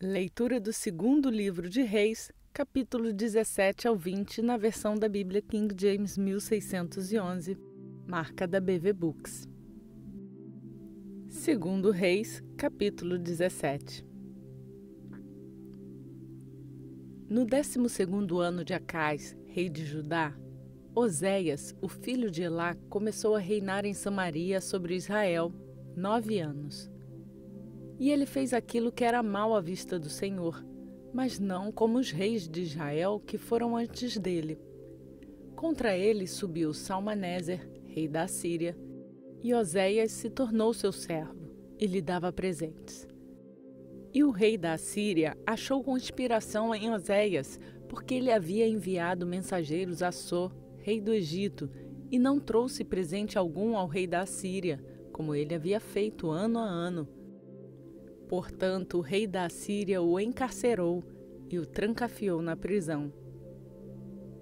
Leitura do segundo livro de Reis, capítulo 17 ao 20, na versão da Bíblia King James 1611, marca da BV Books. Segundo Reis, capítulo 17. No 12º ano de Acais, rei de Judá, Oséias, o filho de Elá, começou a reinar em Samaria sobre Israel 9 anos. E ele fez aquilo que era mal à vista do Senhor, mas não como os reis de Israel que foram antes dele. Contra ele subiu Salmaneser, rei da Assíria, e Oséias se tornou seu servo e lhe dava presentes. E o rei da Assíria achou conspiração em Oséias, porque ele havia enviado mensageiros a So, rei do Egito, e não trouxe presente algum ao rei da Assíria, como ele havia feito ano a ano. Portanto, o rei da Assíria o encarcerou e o trancafiou na prisão.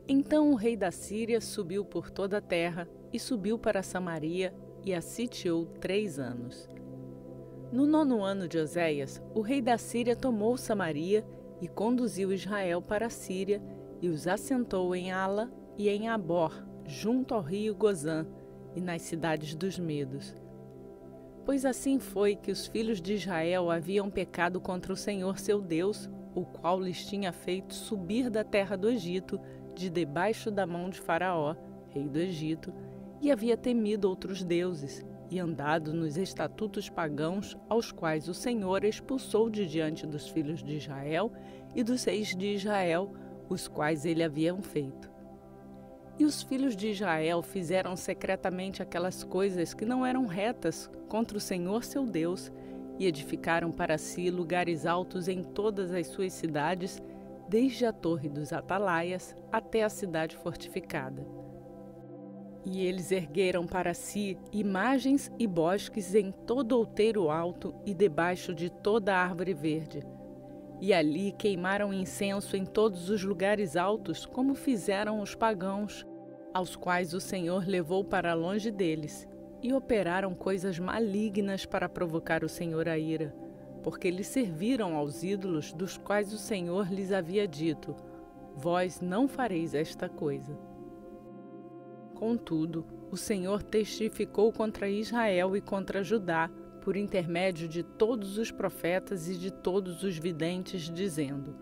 Então o rei da Síria subiu por toda a terra e subiu para Samaria e a sitiou 3 anos. No 9º ano de Oséias, o rei da Síria tomou Samaria e conduziu Israel para a Síria e os assentou em Ala e em Abor, junto ao rio Gozã e nas cidades dos medos. Pois assim foi que os filhos de Israel haviam pecado contra o Senhor seu Deus, o qual lhes tinha feito subir da terra do Egito, de debaixo da mão de Faraó, rei do Egito, e havia temido outros deuses, e andado nos estatutos pagãos, aos quais o Senhor expulsou de diante dos filhos de Israel e dos reis de Israel, os quais ele havia feito. E os filhos de Israel fizeram secretamente aquelas coisas que não eram retas contra o Senhor seu Deus, e edificaram para si lugares altos em todas as suas cidades, desde a torre dos atalaias até a cidade fortificada. E eles ergueram para si imagens e bosques em todo outeiro alto e debaixo de toda árvore verde. E ali queimaram incenso em todos os lugares altos, como fizeram os pagãos, aos quais o Senhor levou para longe deles, e operaram coisas malignas para provocar o Senhor a ira, porque lhes serviram aos ídolos dos quais o Senhor lhes havia dito: vós não fareis esta coisa. Contudo, o Senhor testificou contra Israel e contra Judá, por intermédio de todos os profetas e de todos os videntes, dizendo: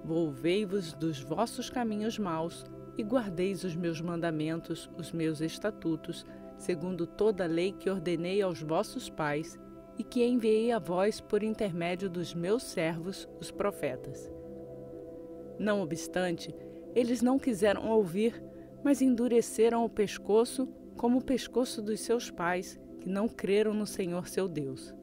volvei-vos dos vossos caminhos maus e guardeis os meus mandamentos, os meus estatutos, segundo toda a lei que ordenei aos vossos pais e que enviei a vós por intermédio dos meus servos, os profetas. Não obstante, eles não quiseram ouvir, mas endureceram o pescoço como o pescoço dos seus pais, que não creram no Senhor seu Deus.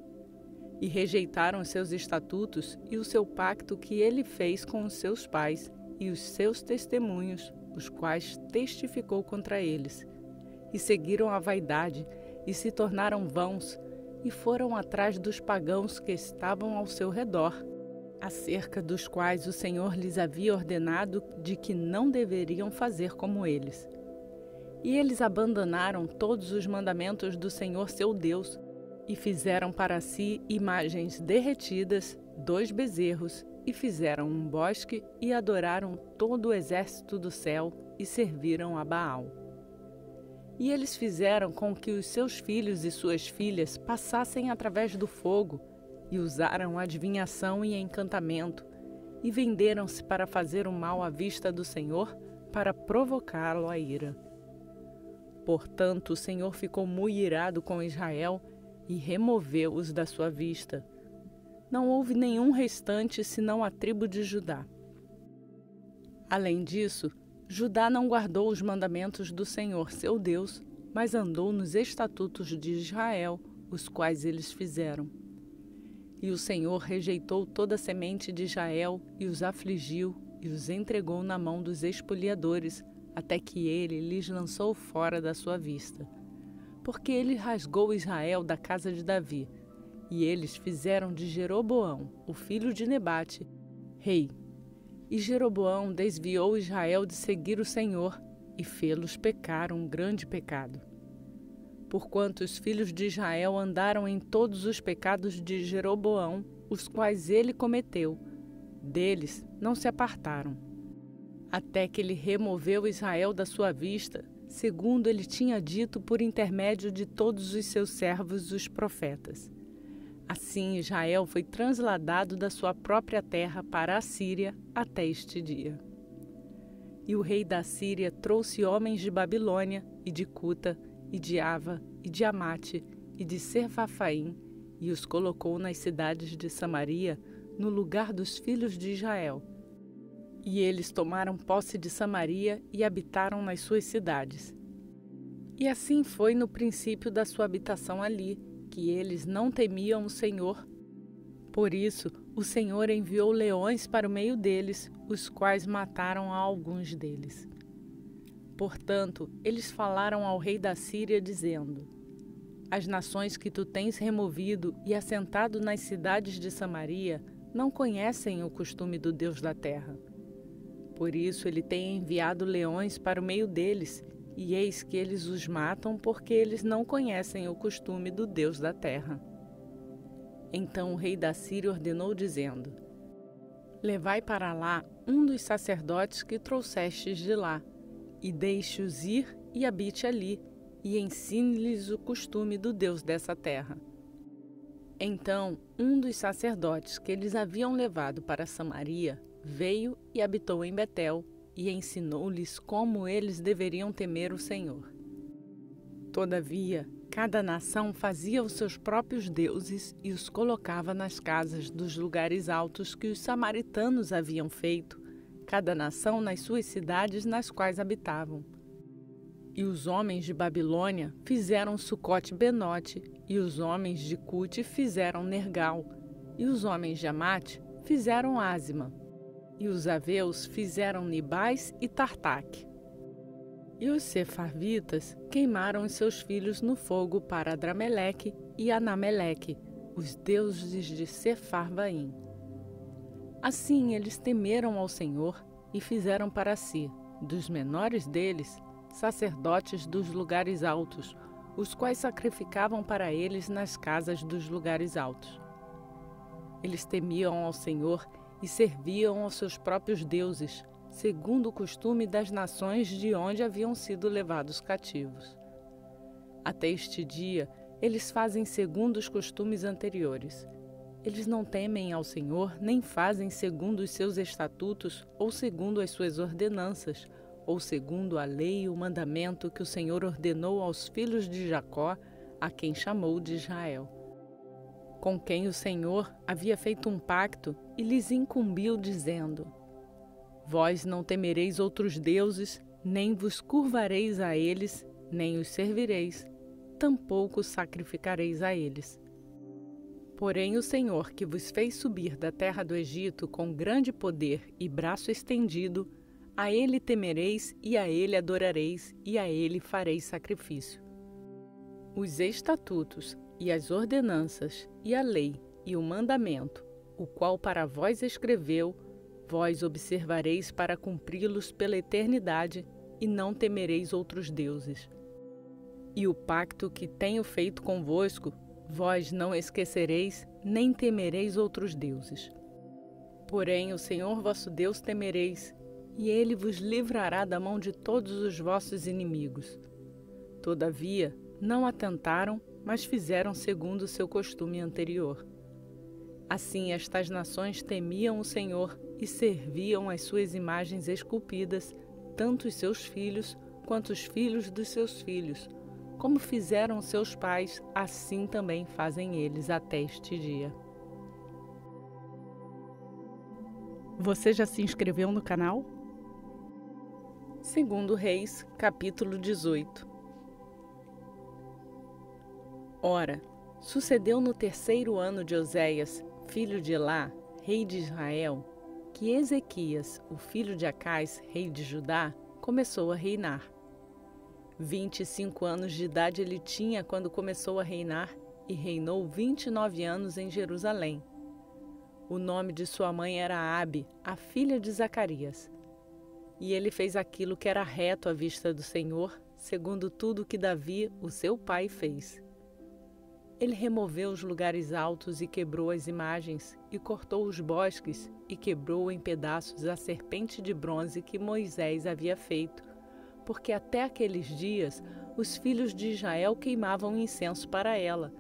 E rejeitaram os seus estatutos e o seu pacto que ele fez com os seus pais e os seus testemunhos, os quais testificou contra eles. E seguiram a vaidade e se tornaram vãos e foram atrás dos pagãos que estavam ao seu redor, acerca dos quais o Senhor lhes havia ordenado de que não deveriam fazer como eles. E eles abandonaram todos os mandamentos do Senhor seu Deus e fizeram para si imagens derretidas, 2 bezerros, e fizeram um bosque e adoraram todo o exército do céu e serviram a Baal. E eles fizeram com que os seus filhos e suas filhas passassem através do fogo e usaram adivinhação e encantamento e venderam-se para fazer o mal à vista do Senhor, para provocá-lo à ira. Portanto, o Senhor ficou muito irado com Israel e removeu-os da sua vista. Não houve nenhum restante senão a tribo de Judá. Além disso, Judá não guardou os mandamentos do Senhor seu Deus, mas andou nos estatutos de Israel, os quais eles fizeram. E o Senhor rejeitou toda a semente de Israel e os afligiu e os entregou na mão dos espoliadores, até que ele lhes lançou fora da sua vista. Porque ele rasgou Israel da casa de Davi, e eles fizeram de Jeroboão, o filho de Nebate, rei. E Jeroboão desviou Israel de seguir o Senhor, e fê-los pecar um grande pecado. Porquanto os filhos de Israel andaram em todos os pecados de Jeroboão, os quais ele cometeu. Deles não se apartaram. Até que ele removeu Israel da sua vista, segundo ele tinha dito por intermédio de todos os seus servos, os profetas. Assim, Israel foi transladado da sua própria terra para a Síria até este dia. E o rei da Síria trouxe homens de Babilônia, e de Cuta, e de Ava, e de Amate, e de Serfafaim, e os colocou nas cidades de Samaria, no lugar dos filhos de Israel. E eles tomaram posse de Samaria e habitaram nas suas cidades. E assim foi no princípio da sua habitação ali, que eles não temiam o Senhor. Por isso, o Senhor enviou leões para o meio deles, os quais mataram a alguns deles. Portanto, eles falaram ao rei da Síria, dizendo: As nações que tu tens removido e assentado nas cidades de Samaria não conhecem o costume do Deus da terra. Por isso ele tem enviado leões para o meio deles, e eis que eles os matam, porque eles não conhecem o costume do Deus da terra. Então o rei da Síria ordenou, dizendo: Levai para lá um dos sacerdotes que trouxestes de lá, e deixe-os ir e habite ali, e ensine-lhes o costume do Deus dessa terra. Então um dos sacerdotes que eles haviam levado para Samaria veio e habitou em Betel, e ensinou-lhes como eles deveriam temer o Senhor. Todavia, cada nação fazia os seus próprios deuses e os colocava nas casas dos lugares altos que os samaritanos haviam feito, cada nação nas suas cidades nas quais habitavam. E os homens de Babilônia fizeram Sucote-Benote, e os homens de Cute fizeram Nergal, e os homens de Amate fizeram Ázima, e os aveus fizeram Nibais e Tartaque. E os sefarvitas queimaram os seus filhos no fogo para Adrameleque e Anameleque, os deuses de Sefarvaim. Assim eles temeram ao Senhor e fizeram para si, dos menores deles, sacerdotes dos lugares altos, os quais sacrificavam para eles nas casas dos lugares altos. Eles temiam ao Senhor e serviam aos seus próprios deuses, segundo o costume das nações de onde haviam sido levados cativos. Até este dia, eles fazem segundo os costumes anteriores. Eles não temem ao Senhor, nem fazem segundo os seus estatutos, ou segundo as suas ordenanças, ou segundo a lei e o mandamento que o Senhor ordenou aos filhos de Jacó, a quem chamou de Israel, com quem o Senhor havia feito um pacto e lhes incumbiu, dizendo: Vós não temereis outros deuses, nem vos curvareis a eles, nem os servireis, tampouco sacrificareis a eles. Porém o Senhor, que vos fez subir da terra do Egito com grande poder e braço estendido, a ele temereis e a ele adorareis, e a ele fareis sacrifício. Os estatutos e as ordenanças e a lei e o mandamento, o qual para vós escreveu, vós observareis para cumpri-los pela eternidade, e não temereis outros deuses. E o pacto que tenho feito convosco, vós não esquecereis, nem temereis outros deuses. Porém o Senhor vosso Deus temereis, e ele vos livrará da mão de todos os vossos inimigos. Todavia, não atentaram, mas fizeram segundo o seu costume anterior. Assim estas nações temiam o Senhor e serviam as suas imagens esculpidas, tanto os seus filhos quanto os filhos dos seus filhos. Como fizeram seus pais, assim também fazem eles até este dia. Você já se inscreveu no canal? 2 Reis, capítulo 18. Ora, sucedeu no 3º ano de Oséias, filho de Elá, rei de Israel, que Ezequias, o filho de Acais, rei de Judá, começou a reinar. 25 anos de idade ele tinha quando começou a reinar, e reinou 29 anos em Jerusalém. O nome de sua mãe era Abi, a filha de Zacarias. E ele fez aquilo que era reto à vista do Senhor, segundo tudo que Davi, o seu pai, fez. Ele removeu os lugares altos e quebrou as imagens, e cortou os bosques, e quebrou em pedaços a serpente de bronze que Moisés havia feito, porque até aqueles dias os filhos de Israel queimavam incenso para ela,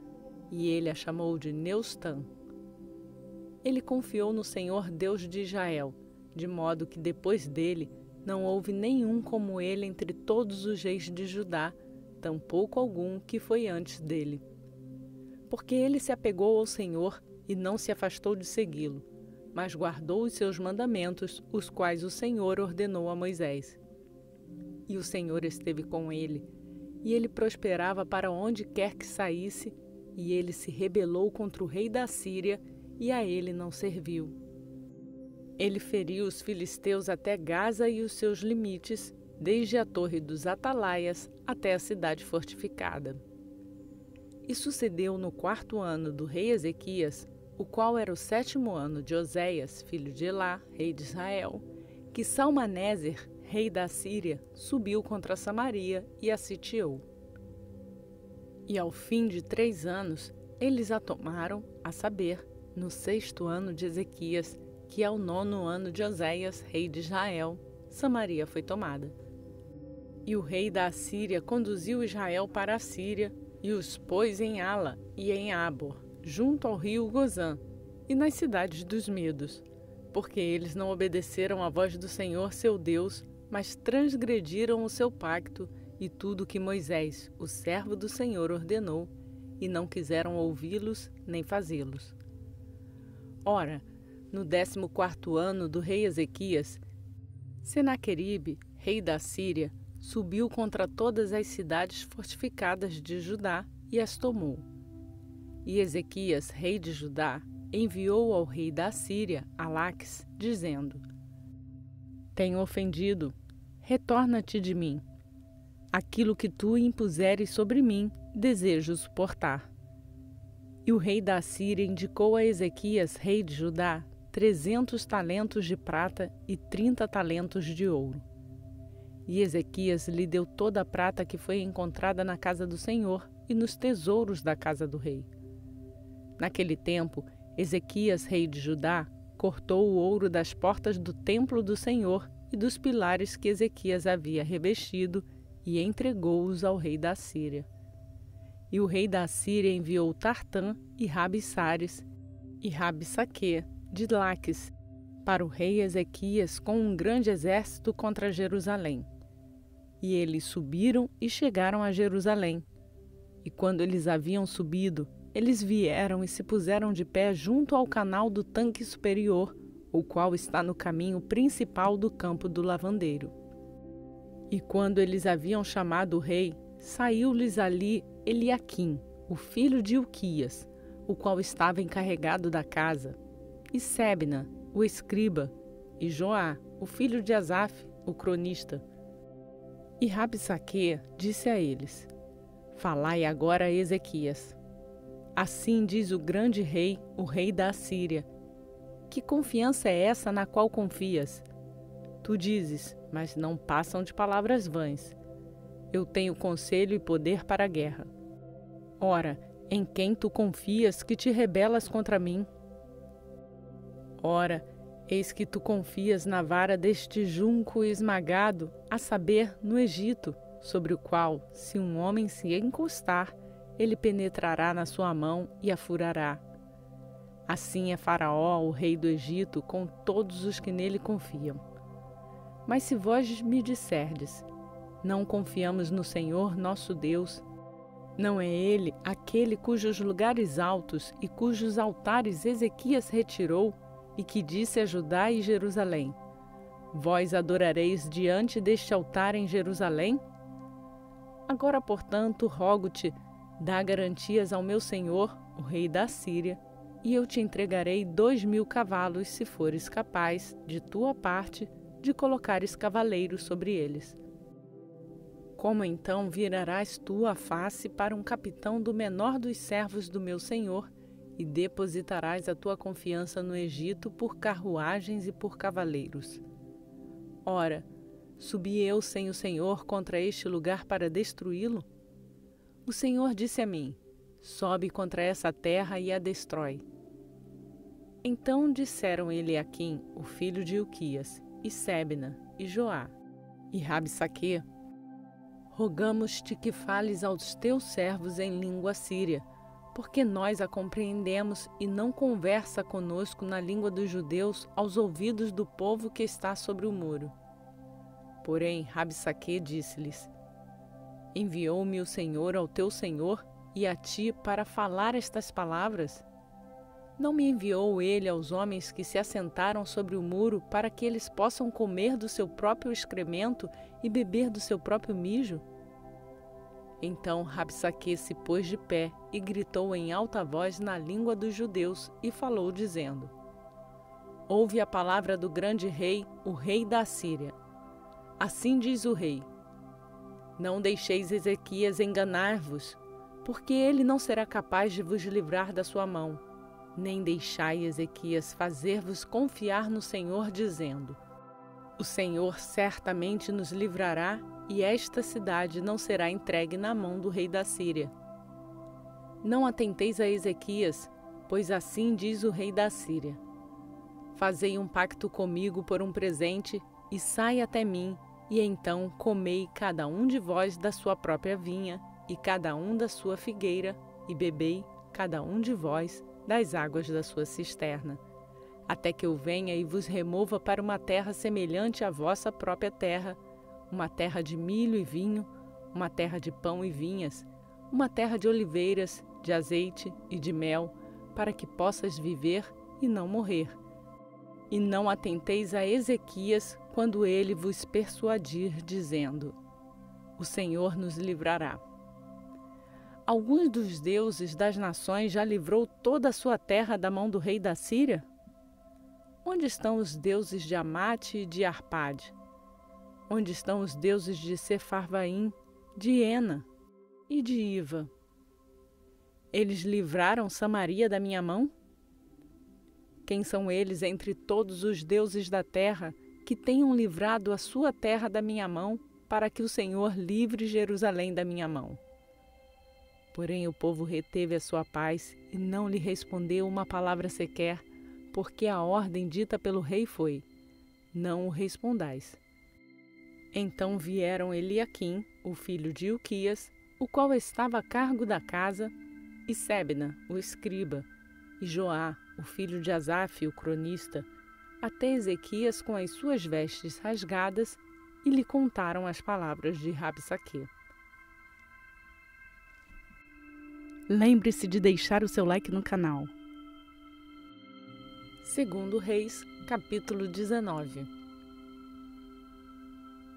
e ele a chamou de Neustã. Ele confiou no Senhor Deus de Israel, de modo que depois dele não houve nenhum como ele entre todos os reis de Judá, tampouco algum que foi antes dele. Porque ele se apegou ao Senhor e não se afastou de segui-lo, mas guardou os seus mandamentos, os quais o Senhor ordenou a Moisés. E o Senhor esteve com ele, e ele prosperava para onde quer que saísse, e ele se rebelou contra o rei da Síria, e a ele não serviu. Ele feriu os filisteus até Gaza e os seus limites, desde a torre dos atalaias até a cidade fortificada. E sucedeu no 4º ano do rei Ezequias, o qual era o 7º ano de Oséias, filho de Elá, rei de Israel, que Salmaneser, rei da Síria, subiu contra Samaria e a sitiou. E ao fim de 3 anos, eles a tomaram, a saber, no 6º ano de Ezequias, que é o 9º ano de Oséias, rei de Israel, Samaria foi tomada. E o rei da Assíria conduziu Israel para a Síria, e os pôs em Ala e em Abor, junto ao rio Gozã, e nas cidades dos Medos, porque eles não obedeceram à voz do Senhor seu Deus, mas transgrediram o seu pacto e tudo que Moisés, o servo do Senhor, ordenou, e não quiseram ouvi-los nem fazê-los. Ora, no 14º ano do rei Ezequias, Senaqueribe, rei da Síria, subiu contra todas as cidades fortificadas de Judá e as tomou. E Ezequias, rei de Judá, enviou ao rei da Síria, Alaques, dizendo: Tenho ofendido, retorna-te de mim. Aquilo que tu impuseres sobre mim, desejo suportar. E o rei da Síria indicou a Ezequias, rei de Judá, 300 talentos de prata e 30 talentos de ouro. E Ezequias lhe deu toda a prata que foi encontrada na casa do Senhor e nos tesouros da casa do rei. Naquele tempo, Ezequias, rei de Judá, cortou o ouro das portas do templo do Senhor e dos pilares que Ezequias havia revestido e entregou-os ao rei da Síria. E o rei da Síria enviou Tartã e Rabissares e Rabissaque de Laques para o rei Ezequias com um grande exército contra Jerusalém. E eles subiram e chegaram a Jerusalém. E quando eles haviam subido, eles vieram e se puseram de pé junto ao canal do tanque superior, o qual está no caminho principal do campo do lavandeiro. E quando eles haviam chamado o rei, saiu-lhes ali Eliaquim, o filho de Ilquias, o qual estava encarregado da casa, e Sebna, o escriba, e Joá, o filho de Asaf, o cronista. E Rabissaque disse a eles: Falai agora a Ezequias. Assim diz o grande rei, o rei da Assíria: Que confiança é essa na qual confias? Tu dizes, mas não passam de palavras vãs. Eu tenho conselho e poder para a guerra. Ora, em quem tu confias que te rebelas contra mim? Ora, eis que tu confias na vara deste junco esmagado, a saber, no Egito, sobre o qual, se um homem se encostar, ele penetrará na sua mão e a furará. Assim é Faraó, o rei do Egito, com todos os que nele confiam. Mas se vós me disserdes: Não confiamos no Senhor nosso Deus, não é Ele aquele cujos lugares altos e cujos altares Ezequias retirou, e que disse a Judá e Jerusalém: Vós adorareis diante deste altar em Jerusalém? Agora, portanto, rogo-te, dá garantias ao meu senhor, o rei da Síria, e eu te entregarei 2.000 cavalos, se fores capaz, de tua parte, de colocares cavaleiros sobre eles. Como então virarás tu a face para um capitão do menor dos servos do meu senhor, e depositarás a tua confiança no Egito por carruagens e por cavaleiros? Ora, subi eu sem o Senhor contra este lugar para destruí-lo? O Senhor disse a mim: sobe contra essa terra e a destrói. Então disseram Eliaquim, o filho de Ilquias, e Sebna, e Joá, e Rabsaque: rogamos-te que fales aos teus servos em língua síria, porque nós a compreendemos e não conversa conosco na língua dos judeus aos ouvidos do povo que está sobre o muro. Porém, Rabsaque disse-lhes: enviou-me o Senhor ao teu senhor e a ti para falar estas palavras? Não me enviou ele aos homens que se assentaram sobre o muro para que eles possam comer do seu próprio excremento e beber do seu próprio mijo? Então Rabsaque se pôs de pé e gritou em alta voz na língua dos judeus e falou dizendo: ouve a palavra do grande rei, o rei da Assíria. Assim diz o rei: não deixeis Ezequias enganar-vos, porque ele não será capaz de vos livrar da sua mão. Nem deixai Ezequias fazer-vos confiar no Senhor, dizendo: o Senhor certamente nos livrará e esta cidade não será entregue na mão do rei da Síria. Não atenteis a Ezequias, pois assim diz o rei da Síria: fazei um pacto comigo por um presente e sai até mim, e então comei cada um de vós da sua própria vinha e cada um da sua figueira, e bebei cada um de vós das águas da sua cisterna, até que eu venha e vos remova para uma terra semelhante à vossa própria terra, uma terra de milho e vinho, uma terra de pão e vinhas, uma terra de oliveiras, de azeite e de mel, para que possas viver e não morrer. E não atenteis a Ezequias quando ele vos persuadir, dizendo: o Senhor nos livrará. Alguns dos deuses das nações já livrou toda a sua terra da mão do rei da Síria? Onde estão os deuses de Amate e de Arpade? Onde estão os deuses de Sefarvaim, de Ena e de Iva? Eles livraram Samaria da minha mão? Quem são eles entre todos os deuses da terra que tenham livrado a sua terra da minha mão, para que o Senhor livre Jerusalém da minha mão? Porém o povo reteve a sua paz e não lhe respondeu uma palavra sequer, porque a ordem dita pelo rei foi: não o respondais. Então vieram Eliaquim, o filho de Ilquias, o qual estava a cargo da casa, e Sebna, o escriba, e Joá, o filho de Asaf, o cronista, até Ezequias com as suas vestes rasgadas, e lhe contaram as palavras de Rabsaque. Lembre-se de deixar o seu like no canal. Segundo Reis, capítulo 19.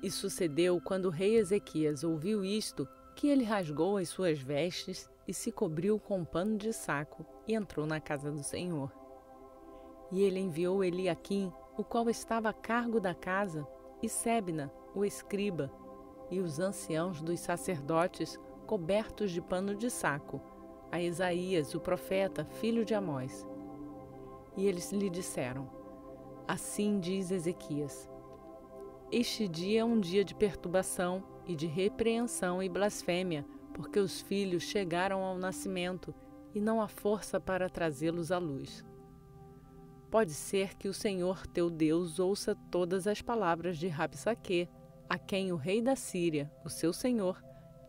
E sucedeu, quando o rei Ezequias ouviu isto, que ele rasgou as suas vestes e se cobriu com um pano de saco e entrou na casa do Senhor. E ele enviou Eliaquim, o qual estava a cargo da casa, e Sebna, o escriba, e os anciãos dos sacerdotes, cobertos de pano de saco, a Isaías, o profeta, filho de Amós. E eles lhe disseram: assim diz Ezequias: este dia é um dia de perturbação e de repreensão e blasfêmia, porque os filhos chegaram ao nascimento e não há força para trazê-los à luz. Pode ser que o Senhor teu Deus ouça todas as palavras de Rabsaque, a quem o rei da Síria, o seu senhor,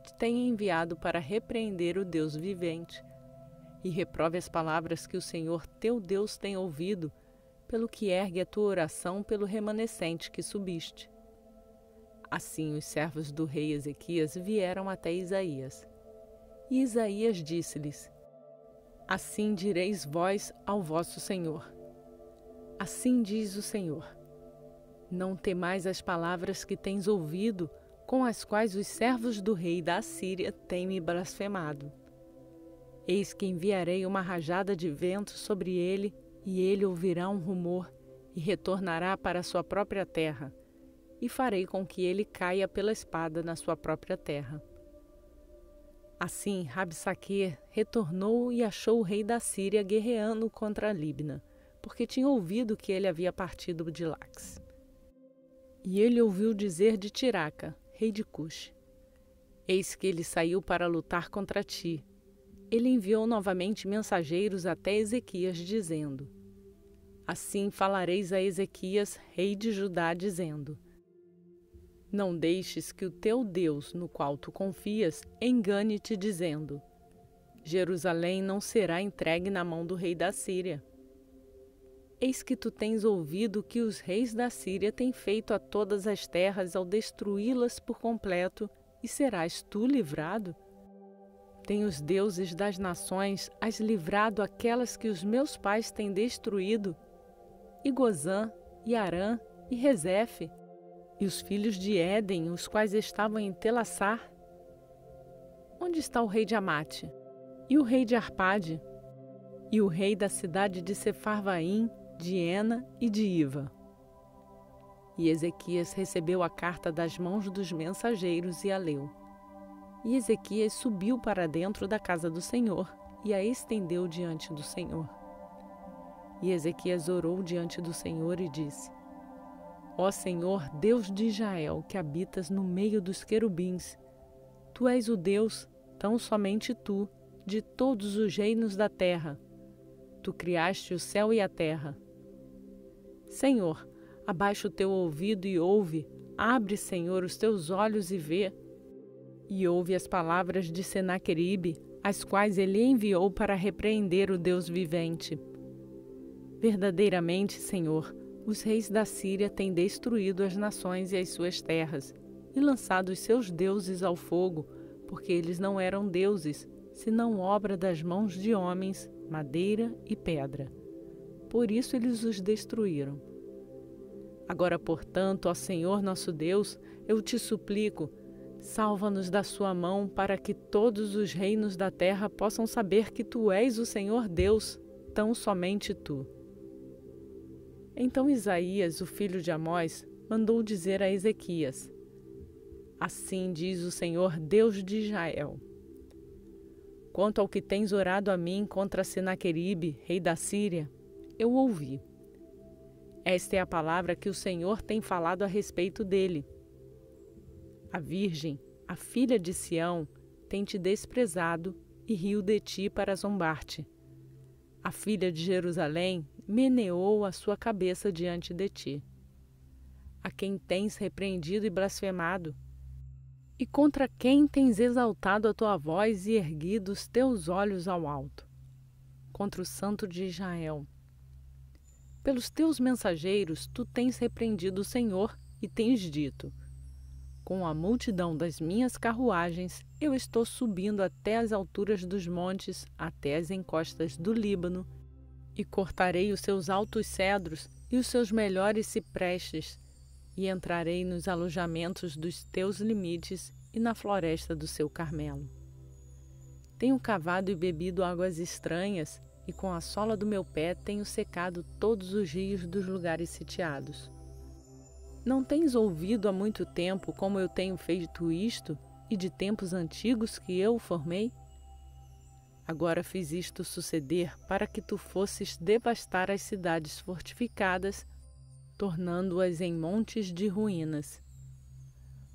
te tenha enviado para repreender o Deus vivente, e reprove as palavras que o Senhor teu Deus tem ouvido, pelo que ergue a tua oração pelo remanescente que subiste. Assim os servos do rei Ezequias vieram até Isaías. E Isaías disse-lhes: assim direis vós ao vosso Senhor: assim diz o Senhor: não temais as palavras que tens ouvido, com as quais os servos do rei da Assíria têm me blasfemado. Eis que enviarei uma rajada de vento sobre ele, e ele ouvirá um rumor, e retornará para a sua própria terra, e farei com que ele caia pela espada na sua própria terra. Assim Rabsaque retornou e achou o rei da Síria guerreando contra Libna, porque tinha ouvido que ele havia partido de Lax. E ele ouviu dizer de Tiraca, rei de Cush: eis que ele saiu para lutar contra ti. ele enviou novamente mensageiros até Ezequias, dizendo: Assim falareis a Ezequias, rei de Judá, dizendo: Não deixes que o teu Deus, no qual tu confias, engane-te, dizendo: Jerusalém não será entregue na mão do rei da Síria. Eis que tu tens ouvido que os reis da Síria têm feito a todas as terras ao destruí-las por completo, e serás tu livrado? Tem os deuses das nações as livrado aquelas que os meus pais têm destruído, e Gozã, e Arã, e Rezefe, e os filhos de Éden, os quais estavam em Telassar? Onde está o rei de Amate, e o rei de Arpade, e o rei da cidade de Sefarvaim, de Ena e de Iva? E Ezequias recebeu a carta das mãos dos mensageiros e a leu. E Ezequias subiu para dentro da casa do Senhor e a estendeu diante do Senhor. E Ezequias orou diante do Senhor e disse: Ó Senhor, Deus de Israel, que habitas no meio dos querubins, tu és o Deus, tão somente tu, de todos os reinos da terra. Tu criaste o céu e a terra. Senhor, abaixa o teu ouvido e ouve, abre, Senhor, os teus olhos e vê. E ouve as palavras de Senaqueribe, as quais ele enviou para repreender o Deus vivente. Verdadeiramente, Senhor, os reis da Síria têm destruído as nações e as suas terras, e lançado os seus deuses ao fogo, porque eles não eram deuses, senão obra das mãos de homens, madeira e pedra. Por isso eles os destruíram. Agora, portanto, ó Senhor nosso Deus, eu te suplico, salva-nos da sua mão, para que todos os reinos da terra possam saber que tu és o Senhor Deus, tão somente tu. Então Isaías, o filho de Amós, mandou dizer a Ezequias: Assim diz o Senhor Deus de Israel: Quanto ao que tens orado a mim contra Senaqueribe, rei da Síria, eu ouvi. Esta é a palavra que o Senhor tem falado a respeito dele. A virgem, a filha de Sião, tem te desprezado e riu de ti para zombar-te. A filha de Jerusalém meneou a sua cabeça diante de ti. A quem tens repreendido e blasfemado? E contra quem tens exaltado a tua voz e erguido os teus olhos ao alto? Contra o Santo de Israel. Pelos teus mensageiros tu tens repreendido o Senhor e tens dito: Com a multidão das minhas carruagens eu estou subindo até as alturas dos montes, até as encostas do Líbano, e cortarei os seus altos cedros e os seus melhores ciprestes, e entrarei nos alojamentos dos teus limites e na floresta do seu Carmelo. Tenho cavado e bebido águas estranhas, e com a sola do meu pé tenho secado todos os rios dos lugares sitiados. Não tens ouvido há muito tempo como eu tenho feito isto, e de tempos antigos que eu o formei? Agora fiz isto suceder para que tu fosses devastar as cidades fortificadas, tornando-as em montes de ruínas.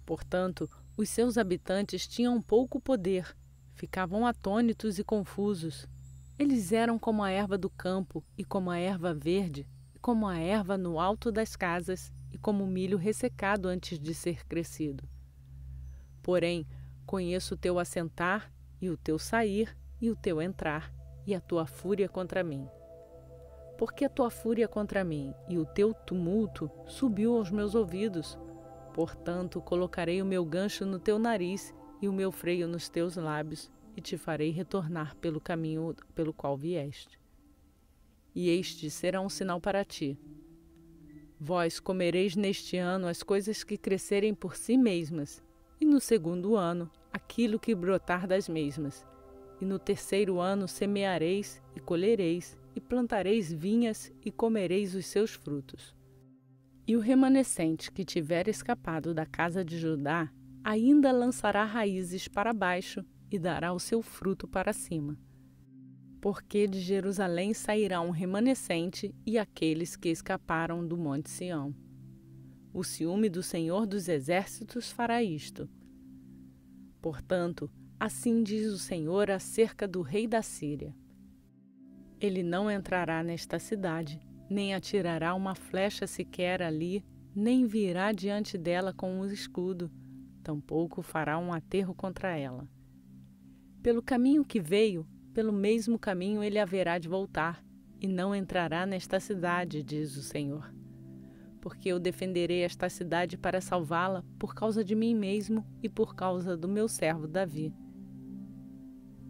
Portanto, os seus habitantes tinham pouco poder, ficavam atônitos e confusos. Eles eram como a erva do campo, e como a erva verde, e como a erva no alto das casas, e como o milho ressecado antes de ser crescido. Porém, conheço o teu assentar, e o teu sair, e o teu entrar, e a tua fúria contra mim. Porque a tua fúria contra mim e o teu tumulto subiu aos meus ouvidos. Portanto, colocarei o meu gancho no teu nariz e o meu freio nos teus lábios, e te farei retornar pelo caminho pelo qual vieste. E este será um sinal para ti. Vós comereis neste ano as coisas que crescerem por si mesmas, e no segundo ano aquilo que brotar das mesmas. E no terceiro ano semeareis e colhereis, e plantareis vinhas e comereis os seus frutos. E o remanescente que tiver escapado da casa de Judá ainda lançará raízes para baixo e dará o seu fruto para cima. Porque de Jerusalém sairá um remanescente e aqueles que escaparam do monte Sião. O ciúme do Senhor dos Exércitos fará isto. Portanto, Assim diz o Senhor acerca do rei da Síria: ele não entrará nesta cidade, nem atirará uma flecha sequer ali, nem virá diante dela com um escudo, tampouco fará um aterro contra ela. Pelo caminho que veio, pelo mesmo caminho ele haverá de voltar, e não entrará nesta cidade, diz o Senhor. Porque eu defenderei esta cidade para salvá-la por causa de mim mesmo e por causa do meu servo Davi.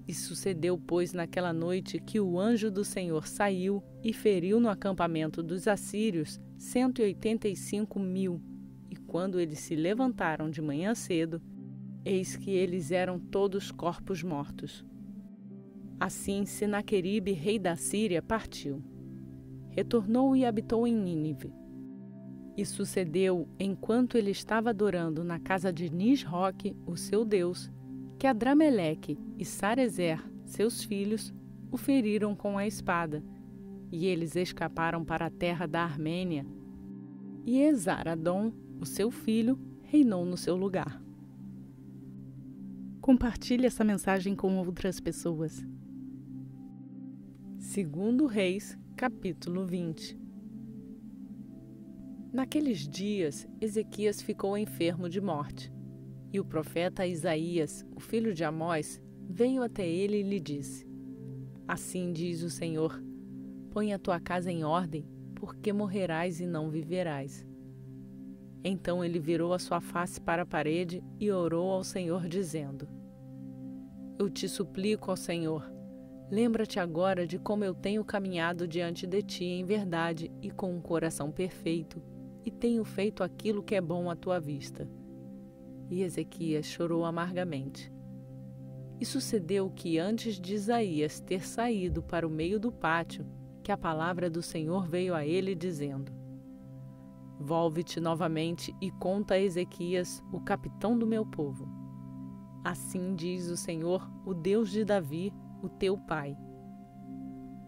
E sucedeu, pois, naquela noite que o anjo do Senhor saiu e feriu no acampamento dos assírios 185.000. E quando eles se levantaram de manhã cedo, eis que eles eram todos corpos mortos. Assim Senaqueribe, rei da Síria, partiu. Retornou e habitou em Nínive. E sucedeu, enquanto ele estava adorando na casa de Nisroque, o seu Deus, que Adrameleque e Sarezer, seus filhos, o feriram com a espada, e eles escaparam para a terra da Armênia. E Esar-Adom, o seu filho, reinou no seu lugar. Compartilhe essa mensagem com outras pessoas. 2 Reis, capítulo 20. Naqueles dias, Ezequias ficou enfermo de morte. E o profeta Isaías, o filho de Amós, veio até ele e lhe disse: assim diz o Senhor: põe a tua casa em ordem, porque morrerás e não viverás. Então ele virou a sua face para a parede e orou ao Senhor, dizendo: eu te suplico, ó Senhor, lembra-te agora de como eu tenho caminhado diante de ti em verdade e com um coração perfeito, e tenho feito aquilo que é bom à tua vista. E Ezequias chorou amargamente. E sucedeu que, antes de Isaías ter saído para o meio do pátio, que a palavra do Senhor veio a ele, dizendo: volve-te novamente e conta a Ezequias, o capitão do meu povo. Assim diz o Senhor, o Deus de Davi, o teu pai.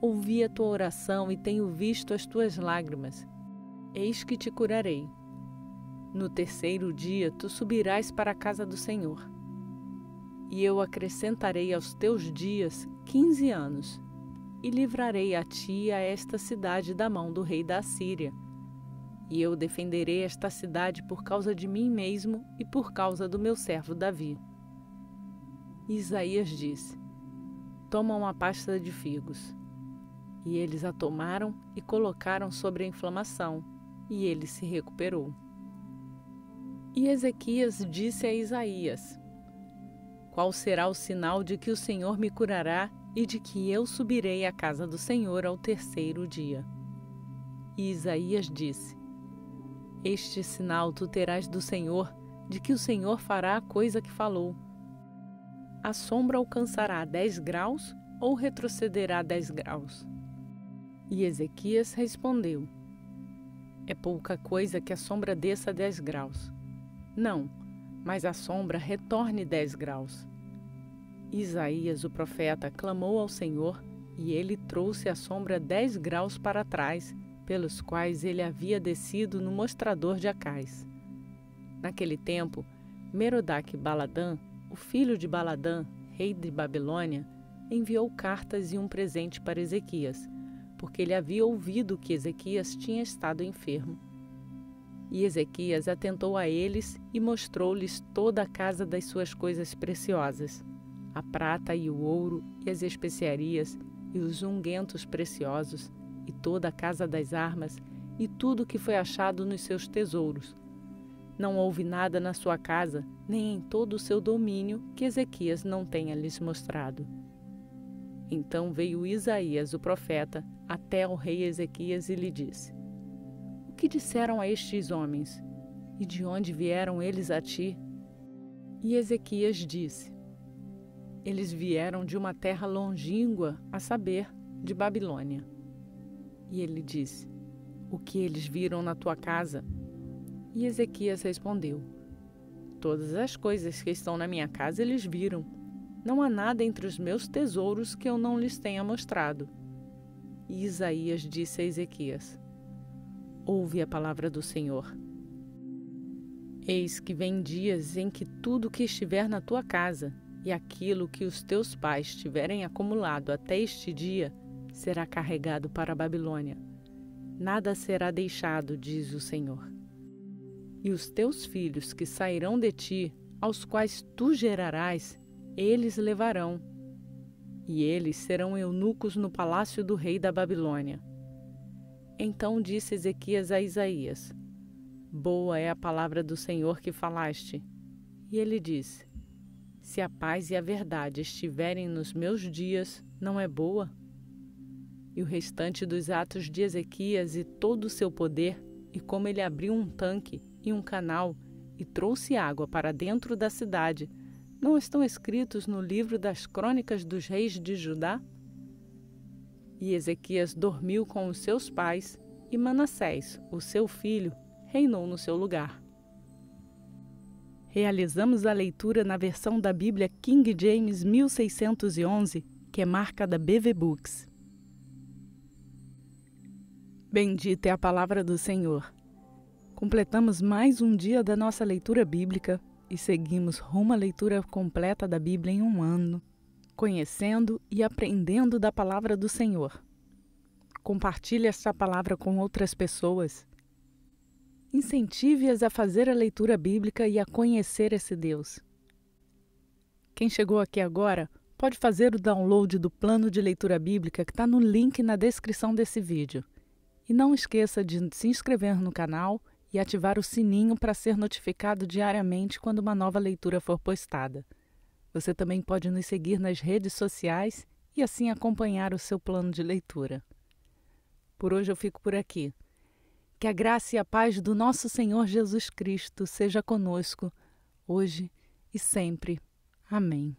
Ouvi a tua oração e tenho visto as tuas lágrimas. Eis que te curarei. No terceiro dia tu subirás para a casa do Senhor. E eu acrescentarei aos teus dias 15 anos, e livrarei a ti e a esta cidade da mão do rei da Síria. E eu defenderei esta cidade por causa de mim mesmo e por causa do meu servo Davi. E Isaías disse: toma uma pasta de figos. E eles a tomaram e colocaram sobre a inflamação, e ele se recuperou. E Ezequias disse a Isaías: qual será o sinal de que o Senhor me curará e de que eu subirei à casa do Senhor ao terceiro dia? E Isaías disse: este sinal tu terás do Senhor, de que o Senhor fará a coisa que falou. A sombra alcançará 10 graus ou retrocederá 10 graus? E Ezequias respondeu: é pouca coisa que a sombra desça 10 graus. Não, mas a sombra retorne 10 graus. Isaías, o profeta, clamou ao Senhor, e ele trouxe a sombra 10 graus para trás, pelos quais ele havia descido no mostrador de Acais. Naquele tempo, Merodach-Baladã, o filho de Baladã, rei de Babilônia, enviou cartas e um presente para Ezequias, porque ele havia ouvido que Ezequias tinha estado enfermo. E Ezequias atentou a eles e mostrou-lhes toda a casa das suas coisas preciosas, a prata e o ouro e as especiarias e os unguentos preciosos, e toda a casa das armas e tudo que foi achado nos seus tesouros. Não houve nada na sua casa, nem em todo o seu domínio, que Ezequias não tenha lhes mostrado. Então veio Isaías, o profeta, até ao rei Ezequias e lhe disse: o que disseram a estes homens? E de onde vieram eles a ti? E Ezequias disse: eles vieram de uma terra longínqua, a saber, de Babilônia. E ele disse: o que eles viram na tua casa? E Ezequias respondeu: todas as coisas que estão na minha casa eles viram. Não há nada entre os meus tesouros que eu não lhes tenha mostrado. E Isaías disse a Ezequias: ouve a palavra do Senhor. Eis que vem dias em que tudo que estiver na tua casa, e aquilo que os teus pais tiverem acumulado até este dia será carregado para a Babilônia. Nada será deixado, diz o Senhor. E os teus filhos que sairão de ti, aos quais tu gerarás, eles levarão, e eles serão eunucos no palácio do rei da Babilônia. Então disse Ezequias a Isaías: Boa é a palavra do Senhor que falaste. E ele disse: Se a paz e a verdade estiverem nos meus dias, não é boa? E o restante dos atos de Ezequias e todo o seu poder, e como ele abriu um tanque e um canal e trouxe água para dentro da cidade, não estão escritos no livro das crônicas dos reis de Judá? E Ezequias dormiu com os seus pais, e Manassés, o seu filho, reinou no seu lugar. Realizamos a leitura na versão da Bíblia King James 1611, que é marca da BV Books. Bendita é a palavra do Senhor. Completamos mais um dia da nossa leitura bíblica e seguimos rumo à leitura completa da Bíblia em um ano, conhecendo e aprendendo da palavra do Senhor. Compartilhe esta palavra com outras pessoas. Incentive-as a fazer a leitura bíblica e a conhecer esse Deus. Quem chegou aqui agora pode fazer o download do plano de leitura bíblica que está no link na descrição desse vídeo. E não esqueça de se inscrever no canal e ativar o sininho para ser notificado diariamente quando uma nova leitura for postada. Você também pode nos seguir nas redes sociais e assim acompanhar o seu plano de leitura. Por hoje eu fico por aqui. Que a graça e a paz do nosso Senhor Jesus Cristo seja conosco, hoje e sempre. Amém.